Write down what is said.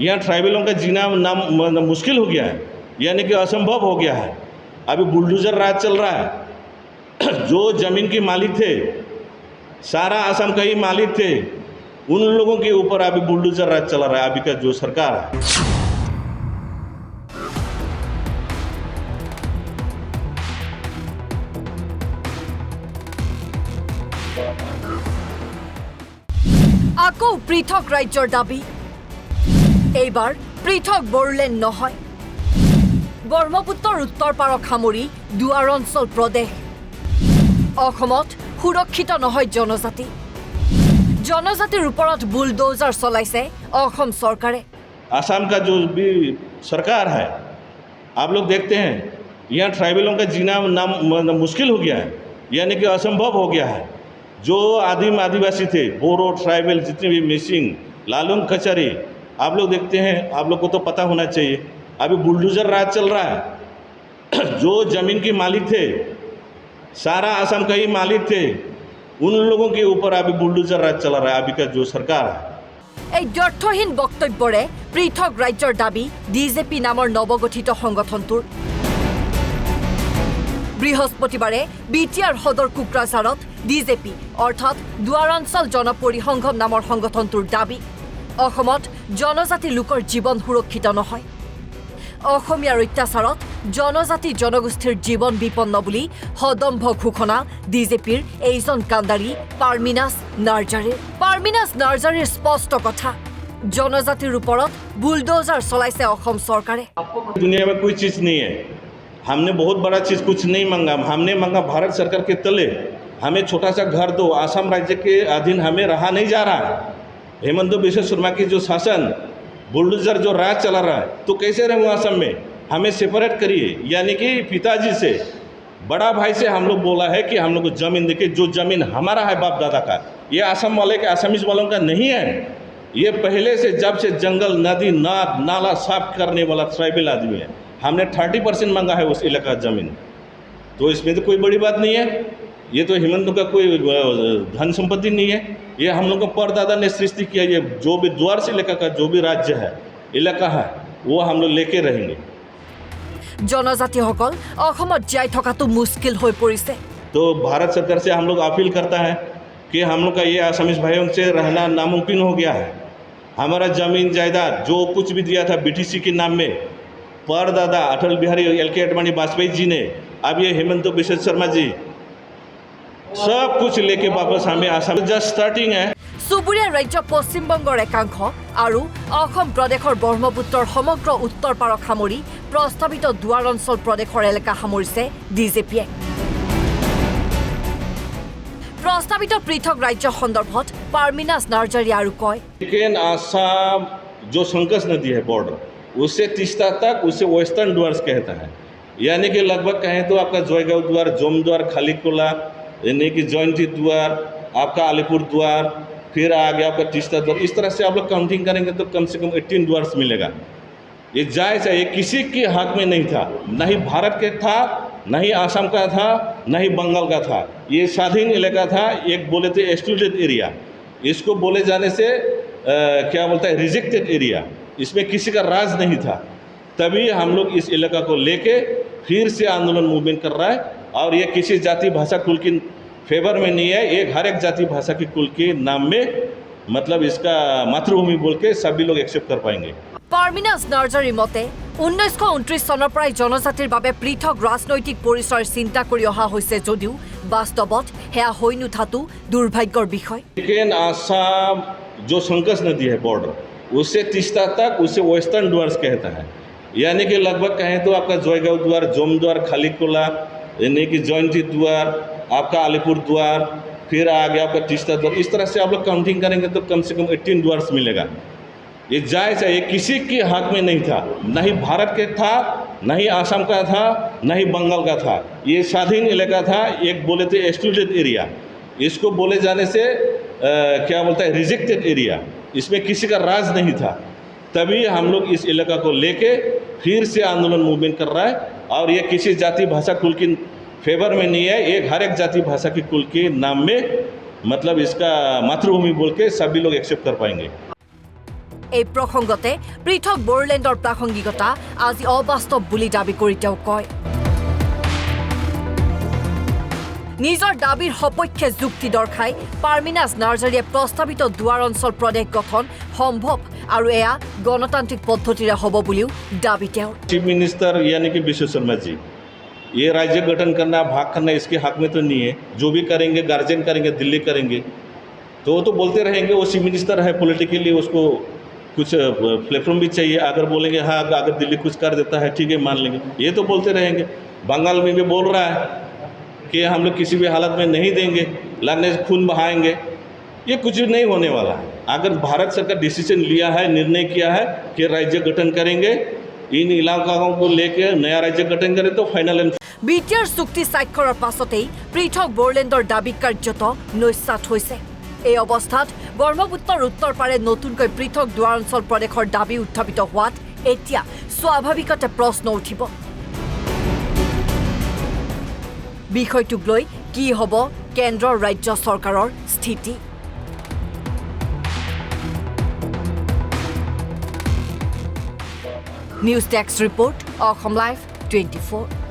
यहाँ ट्राइबलों का जीना नाम मुश्किल हो गया है, यानी कि असंभव हो गया है। अभी बुलडोजर राज चल रहा है। जो ज़मीन के मालिक थे, सारा असम का ही मालिक थे, उन लोगों के ऊपर अभी बुलडोजर राज चला रहा है अभी का जो सरकार है। আকৌ পৃথক ৰাজ্যৰ দাবী, এইবাৰ পৃথক বড়োলেণ্ড নহয়, ব্ৰহ্মপুত্ৰৰ উত্তৰ পাৰক সামৰি দুৱাৰ অঞ্চল প্ৰদেশ। অসমত সুৰক্ষিত নহয় জনজাতি, জনজাতিৰ ওপৰত বুলডোজাৰ চলাইছে অসম চৰকাৰে। असम का जो भी सरकार है, आप लोग देखते हैं यहाँ ट्राइबलों का जीना नाम मुश्किल हो गया है, यानी कि असंभव हो गया है। जो आदिवासी थे, बोरो ट्राइबल जितने भी मिसिंग, लालुंग कचहरी, आप लोग देखते हैं, आप लोग को तो पता होना चाहिए, अभी बुलडोजर राज चल रहा है। जो ज़मीन के मालिक थे, सारा असम का ही मालिक थे, उन लोगों के ऊपर अभी बुलडोजर राज चला रहा है अभी का जो सरकार है। এই দ্ব্যৰ্থহীন বক্তব্যৰে পৃথক ৰাজ্যৰ দাবী ডিজেপি নামৰ নৱগঠিত সংগঠনটোৰ। বৃহস্পতিবাৰে বিটিআৰ সদৰ কোকৰাঝাৰত ডিজেপি অৰ্থাৎ দুৱাৰাঞ্চল জনপৰিসংঘম নামৰ সংগঠনটোৰ দাবী, অসমত জনজাতি লোকৰ জীৱন সুৰক্ষিত নহয়। অসমীয়াৰ অত্যাচাৰত জনজাতি জনগোষ্ঠীৰ জীৱন বিপন্ন বুলি সদম্ভ ঘোষণা ডিজেপিৰ এইজন কাণ্ডাৰী পাৰ্মিনাছ নাৰ্জাৰীৰ। পাৰ্মিনাছ নাৰ্জাৰীৰ স্পষ্ট কথা, জনজাতিৰ ওপৰত বুলডোজাৰ চলাইছে অসম চৰকাৰে। दुनिया में कोई चीज़ नहीं है, हमने बहुत बड़ा चीज़ कुछ नहीं मांगा, हमने मांगा भारत सरकार के तले हमें छोटा सा घर दो। असम राज्य के अधीन हमें रहा नहीं जा रहा है। हेमंत बिश्व शर्मा की जो शासन, बुलडोजर जो राज चला रहा है, तो कैसे रहूँ असम में? हमें सेपरेट करिए। यानी कि पिताजी से, बड़ा भाई से हम लोग बोला है कि हम लोग को ज़मीन देखिए, जो ज़मीन हमारा है बाप दादा का, ये असम वाले के असमीज वालों का नहीं है। ये पहले से जब से जंगल, नदी, नाला साफ करने वाला ट्राइबल आदमी है। हमने 30% मांगा है उस इलाका ज़मीन, तो इसमें तो कोई बड़ी बात नहीं है। ये तो हेमंत का कोई धन संपत्ति नहीं है, ये हम लोग को परदादा ने सृष्टि किया। ये जो भी द्वार से इलाका का जो भी राज्य है, इलाका है, वो हम लोग लेके रहेंगे। জনজাতিসকল অসমত জীয়াই থকাটো মুস্কিল হৈ পৰিছে। तो भारत सरकार से हम लोग अपील करता है कि हम लोग का ये असमीज भाइयों से रहना नामुमकिन हो गया है। हमारा ज़मीन जायदाद जो कुछ भी दिया था बीटीसी के नाम में, परदादा अटल बिहारी LK आडवाणी वाजपेयी जी ने, अब ये हेमंत बिश्व शर्मा जी, सब कुछ लेके वापस हमें असम जस्ट स्टार्टिंग है। চুবুৰীয়া ৰাজ্য পশ্চিমবংগৰ একাংশ আৰু অসম প্ৰদেশৰ ব্ৰহ্মপুত্ৰৰ সমগ্ৰ উত্তৰ পাৰক সামৰি প্ৰস্তাৱিত দুৱাৰ অঞ্চল প্ৰদেশৰ এলেকা সামৰিছে ডিজেপিয়ে। प्रस्तावित पृथक राज्य सन्दर्भत पार्मिनास नार्जारी आरु कय, लेकिन आसाम जो संकस नदी है बॉर्डर, उससे तीस्ता तक उसे वेस्टर्न द्वार कहता है। यानी कि लगभग कहें तो आपका जयगांव द्वार, जोम द्वार, खालीकोला, यानी कि जयंती द्वार, आपका अलीपुर द्वार, फिर आ गया आपका तीस्ता द्वार। इस तरह से आप लोग काउंटिंग करेंगे तो कम से कम 18 द्वार मिलेगा। ये जायज़ है, ये किसी के हक में नहीं था, न ही भारत के था, न ही असम का था, न ही बंगाल का था। ये स्वाधीन इलाका था, एक बोले थे एक्सक्लूडेड एरिया, इसको बोले जाने से क्या बोलता है, रिजेक्टेड एरिया। इसमें किसी का राज नहीं था। तभी हम लोग इस इलाका को लेके फिर से आंदोलन मूवमेंट कर रहा है, और ये किसी जाति भाषा कुल की फेवर में नहीं है। एक हर एक जाति भाषा की कुल के नाम में, मतलब इसका मातृभूमि बोल के सभी लोग एक्सेप्ट कर पाएंगे। पार्मिनास नार्जारीर मते 1929 চনৰ পৰাই জনজাতিৰ বাবে পৃথক ৰাজনৈতিক পৰিচয়ৰ চিন্তা কৰি অহা হৈছে যদিও বাস্তৱত হেয়া হৈ নুঠাটো দুৰ্ভাগ্যৰ বিষয়। लेकिन आसाम जो संकस नदी है बॉर्डर, उससे तीस्ता तक उसे वेस्टर्न द्वार कहता है। यानी कि लगभग कहें तो आपका जयगांव द्वार, जोम द्वार, खालीकोला, यानी कि जयंती द्वार, आपका अलीपुर द्वार, फिर आ गया आपका तीस्ता द्वार। इस तरह से आप लोग काउंटिंग करेंगे तो कम से कम 18 द्वार मिलेगा। ये जायज़ है, ये किसी के हक में नहीं था, न ही भारत के था, न ही असम का था, न ही बंगाल का था। ये स्वाधीन इलाका था, एक बोले थे एक्सक्लूडेड एरिया, इसको बोले जाने से क्या बोलता है, रिजेक्टेड एरिया। इसमें किसी का राज नहीं था। तभी हम लोग इस इलाका को लेके फिर से आंदोलन मूवमेंट कर रहा है, और ये किसी जाति भाषा कुल की फेवर में नहीं है। एक हर एक जाति भाषा की कुल के नाम में, मतलब इसका मातृभूमि बोल के सभी लोग एक्सेप्ट कर पाएंगे। এই প্ৰসংগতে পৃথক বড়োলেণ্ডৰ প্ৰাসংগিকতা আজি অবাস্তৱ বুলি দাবী কৰি তেওঁ কয় নিজৰ দাবীৰ সপক্ষে যুক্তি দৰ্শাই পাৰ্মিনাজ নাৰ্জাৰীয়ে প্ৰস্তাৱিত দুৱাৰ অঞ্চল প্ৰদেশ গঠন সম্ভৱ আৰু এয়া গণতান্ত্ৰিক পদ্ধতিৰে হ'ব বুলিও দাবী তেওঁৰ चीफ मिनिस्टर यानी कि विश्व शर्मा जी ये राज्य गठन करना भाग करना इसके हक में तो नहीं है जो भी करेंगे गार्जियन करेंगे दिल्ली करेंगे तो वो तो बोलते रहेंगे वो चीफ मिनिस्टर है पॉलिटिकली उसको कुछ प्लेटफॉर्म भी चाहिए अगर बोलेंगे हाँ अगर दिल्ली कुछ कर देता है ठीक है मान लेंगे ये तो बोलते रहेंगे बंगाल में भी बोल रहा है कि हम लोग किसी भी हालत में नहीं देंगे लगने से खून बहाएंगे ये कुछ भी नहीं होने वाला है अगर भारत सरकार डिसीजन लिया है निर्णय किया है कि राज्य गठन करेंगे इन इलाकों को लेकर नया राज्य गठन करें तो फाइनल BTR চুক্তি স্বাক্ষৰৰ পাছতেই পৃথক বড়োলেণ্ডৰ দাবী কাৰ্যত নস্যাৎ হৈছে এই অৱস্থাত ব্ৰহ্মপুত্ৰৰ উত্তৰ পাৰে নতুনকৈ পৃথক দুৱাৰ অঞ্চল প্ৰদেশৰ দাবী উত্থাপিত হোৱাত এতিয়া স্বাভাৱিকতে প্ৰশ্ন উঠিব বিষয়টোক লৈ কি হ'ব কেন্দ্ৰৰ ৰাজ্য চৰকাৰৰ স্থিতি নিউজ ডেস্ক ৰিপৰ্ট অসম লাইভ 24